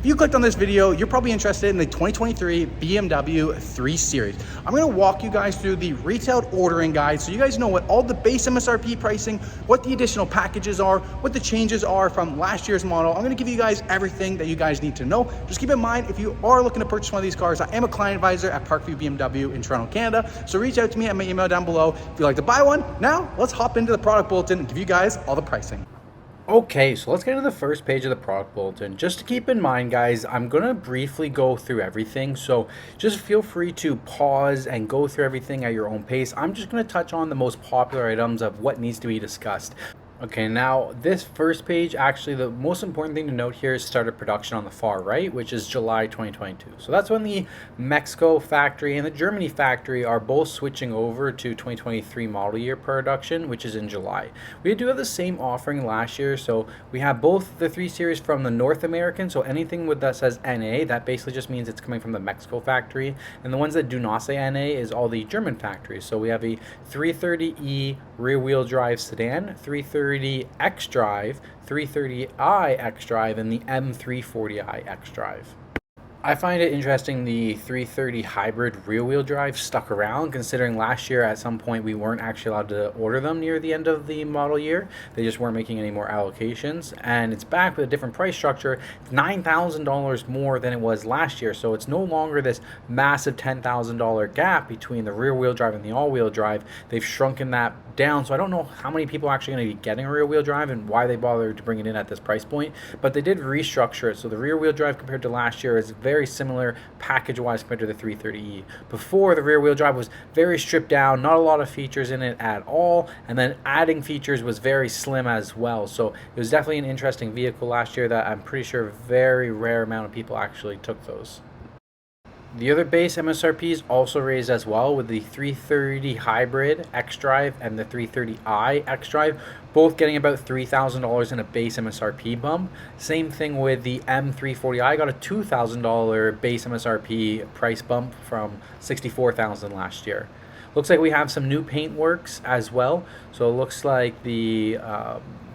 If you clicked on this video, you're probably interested in the 2023 BMW 3 Series. I'm gonna walk you guys through the retail ordering guide so you guys know what all the base MSRP pricing, what the additional packages are, what the changes are from last year's model. I'm gonna give you guys everything that you guys need to know. Just keep in mind, if you are looking to purchase one of these cars, I am a client advisor at Parkview BMW in Toronto, Canada. So reach out to me at my email down below if you'd like to buy one. Now, let's hop into the product bulletin and give you guys all the pricing. Okay, so let's get to the first page of the product bulletin. Just to keep in mind, guys, I'm going to briefly go through everything, so just feel free to pause and go through everything at your own pace. I'm just going to touch on the most popular items of what needs to be discussed. Okay, now this first page, actually the most important thing to note here is started production on the far right, which is July 2022. So that's when the Mexico factory and the Germany factory are both switching over to 2023 model year production, which is in July. We do have the same offering last year, so we have both the 3 Series from the North American, so anything with that says NA, that basically just means it's coming from the Mexico factory, and the ones that do not say NA is all the German factories. So we have a 330e rear-wheel drive sedan, 330 X-Drive, 330i X-Drive, and the M340i X-Drive. I find it interesting the 330 hybrid rear-wheel drive stuck around, considering last year at some point we weren't actually allowed to order them near the end of the model year. They just weren't making any more allocations, and it's back with a different price structure. It's $9,000 more than it was last year, so it's no longer this massive $10,000 gap between the rear-wheel drive and the all-wheel drive. They've shrunken that down, so I don't know how many people are actually going to be getting a rear-wheel drive and why they bothered to bring it in at this price point, but they did restructure it, so the rear-wheel drive compared to last year is very similar package-wise compared to the 330e. Before, the rear-wheel drive was very stripped down, not a lot of features in it at all, and then adding features was very slim as well, so it was definitely an interesting vehicle last year that I'm pretty sure a very rare amount of people actually took those. The other base MSRPs also raised as well, with the 330 Hybrid X-Drive and the 330i X-Drive both getting about $3,000 in a base MSRP bump. Same thing with the M340i, got a $2,000 base MSRP price bump from $64,000 last year. Looks like we have some new paint works as well. So it looks like the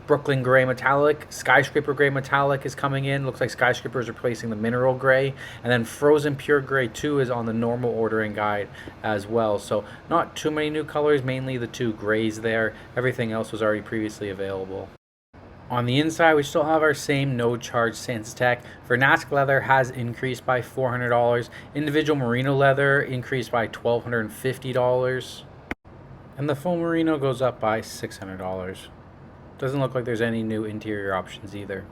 Brooklyn Gray Metallic, Skyscraper Gray Metallic is coming in. Looks like Skyscraper is replacing the Mineral Gray. And then Frozen Pure Gray 2 is on the normal ordering guide as well. So not too many new colors, mainly the two grays there. Everything else was already previously available. On the inside, we still have our same no charge Sensitech. Vernac leather has increased by $400. Individual merino leather increased by $1,250. And the full merino goes up by $600. Doesn't look like there's any new interior options either.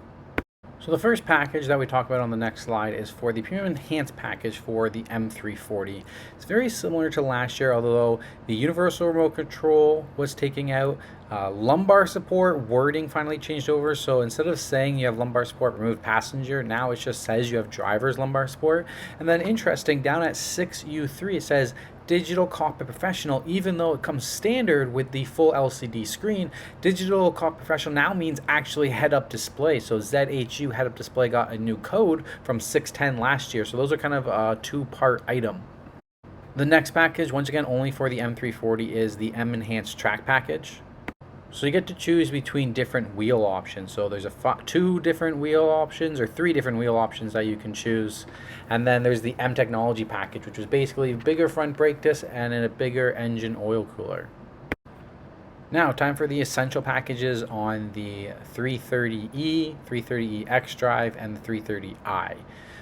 So the first package that we talk about on the next slide is for the Premium Enhanced package for the M340. It's very similar to last year, although the universal remote control was taken out. Lumbar support wording finally changed over, so instead of saying you have lumbar support remove passenger, now it just says you have driver's lumbar support. And then interesting, down at 6U3 it says Digital Cockpit Professional, even though it comes standard with the full LCD screen. Digital Cockpit Professional now means actually head-up display. So ZHU head-up display got a new code from 610 last year. So those are kind of a two-part item. The next package, once again only for the M340, is the M Enhanced Track package. So you get to choose between different wheel options. So there's two different wheel options or three different wheel options that you can choose. And then there's the M Technology package, which is basically a bigger front brake disc and a bigger engine oil cooler. Now, time for the essential packages on the 330e, 330e X-Drive, and the 330i.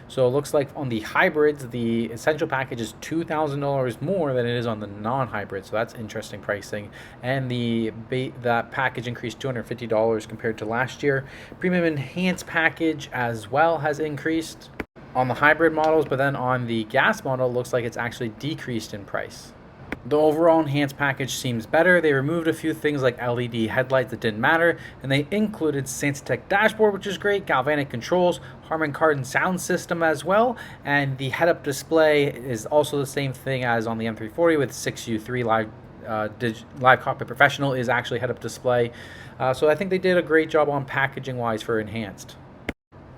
So it looks like on the hybrids, the essential package is $2,000 more than it is on the non-hybrid, so that's interesting pricing. And that package increased $250 compared to last year. Premium Enhanced package as well has increased on the hybrid models, but then on the gas model, it looks like it's actually decreased in price. The overall enhanced package seems better. They removed a few things like LED headlights that didn't matter, and they included Sensitech dashboard, which is great, galvanic controls, Harman Kardon sound system as well, and the head-up display is also the same thing as on the M340 with 6U3 Live Cockpit Professional is actually head-up display. So I think they did a great job on packaging-wise for enhanced.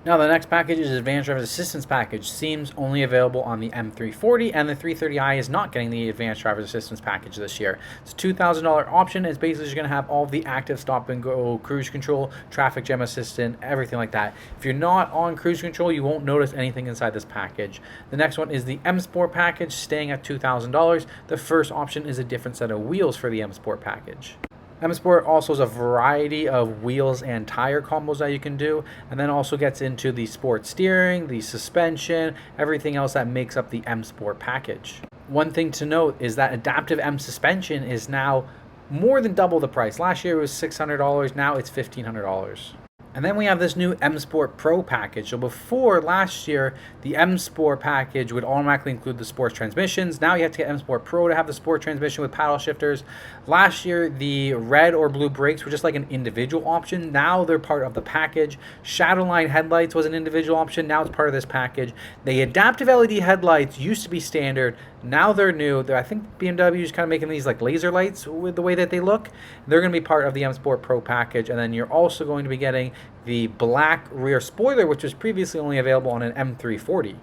Now the next package is Advanced Driver Assistance Package. Seems only available on the M340, and the 330i is not getting the Advanced Driver Assistance Package this year. It's a $2,000 option. It's basically just going to have all the active stop and go, cruise control, traffic jam assistant, everything like that. If you're not on cruise control, you won't notice anything inside this package. The next one is the M Sport Package, staying at $2,000. The first option is a different set of wheels for the M Sport Package. M Sport also has a variety of wheels and tire combos that you can do, and then also gets into the sport steering, the suspension, everything else that makes up the M Sport package. One thing to note is that adaptive M suspension is now more than double the price. Last year it was $600, now it's $1,500. And then we have this new M Sport Pro package. So before last year, the M Sport package would automatically include the sports transmissions. Now you have to get M Sport Pro to have the sport transmission with paddle shifters. Last year, the red or blue brakes were just like an individual option. Now they're part of the package. Shadowline headlights was an individual option. Now it's part of this package. The adaptive LED headlights used to be standard. Now they're new. I think BMW is kind of making these like laser lights with the way that they look. They're going to be part of the M Sport Pro package. And then you're also going to be getting the black rear spoiler, which was previously only available on an M340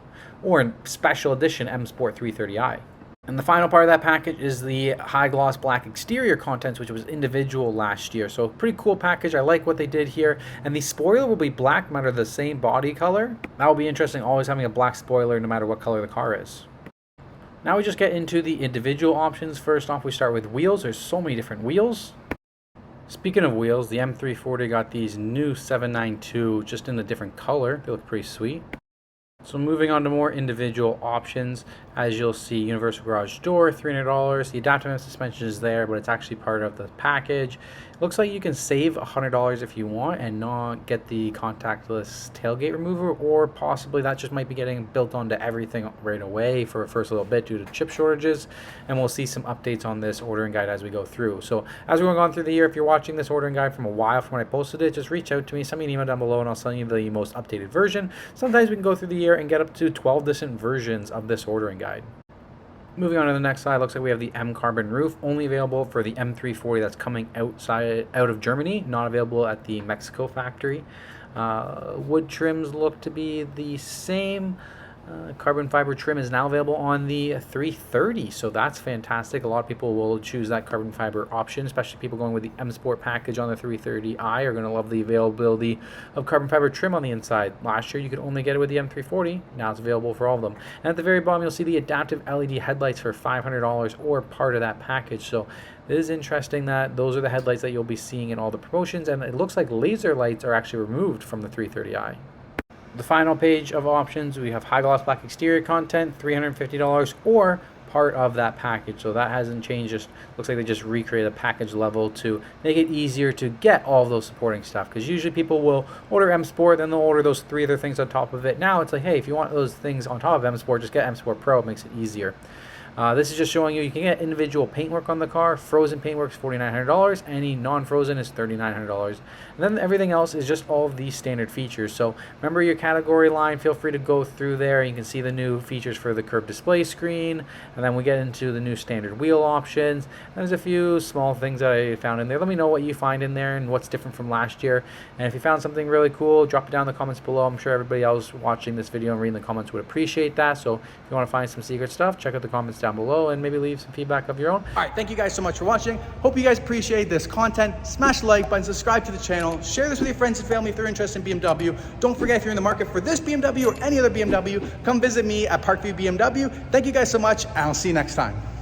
or in special edition M Sport 330i. And the final part of that package is the high gloss black exterior contents, which was individual last year. So pretty cool package. I like what they did here. And the spoiler will be black, no matter the same body color. That will be interesting, always having a black spoiler no matter what color the car is. Now we just get into the individual options. First off, we start with wheels. There's so many different wheels. Speaking of wheels, the M340 got these new 792 just in a different color. They look pretty sweet. So moving on to more individual options, as you'll see, universal garage door, $300. The adaptive suspension is there, but it's actually part of the package. It looks like you can save $100 if you want and not get the contactless tailgate remover, or possibly that just might be getting built onto everything right away for a first little bit due to chip shortages. And we'll see some updates on this ordering guide as we go through. So as we're going through the year, if you're watching this ordering guide from a while from when I posted it, just reach out to me, send me an email down below, and I'll send you the most updated version. Sometimes we can go through the year and get up to 12 different versions of this ordering guide. Moving on to the next slide, looks like we have the M Carbon roof, only available for the M340 that's coming out of Germany, not available at the Mexico factory. Wood trims look to be the same. Carbon fiber trim is now available on the 330, so that's fantastic. A lot of people will choose that carbon fiber option, especially people going with the M Sport package on the 330i are going to love the availability of carbon fiber trim on the inside. Last year you could only get it with the M340, now it's available for all of them. And at the very bottom you'll see the adaptive LED headlights for $500 or part of that package. So it is interesting that those are the headlights that you'll be seeing in all the promotions, and it looks like laser lights are actually removed from the 330i. The final page of options, we have high gloss black exterior content, $350, or part of that package. So that hasn't changed, just looks like they just recreated a package level to make it easier to get all of those supporting stuff, because usually people will order M Sport, then they'll order those 3 other things on top of it. Now it's like, hey, if you want those things on top of M Sport, just get M Sport Pro. It makes it easier. This is just showing you can get individual paintwork on the car. Frozen paintwork is $4,900. Any non-frozen is $3,900. And then everything else is just all of these standard features. So remember your category line. Feel free to go through there. You can see the new features for the curved display screen. And then we get into the new standard wheel options. There's a few small things that I found in there. Let me know what you find in there and what's different from last year. And if you found something really cool, drop it down in the comments below. I'm sure everybody else watching this video and reading the comments would appreciate that. So if you want to find some secret stuff, check out the comments down below and maybe leave some feedback of your own. All right, thank you guys so much for watching. Hope you guys appreciate this content. Smash the like button, subscribe to the channel, share this with your friends and family if they're interested in BMW. Don't forget, if you're in the market for this BMW or any other BMW, come visit me at Parkview BMW. Thank you guys so much, and I'll see you next time.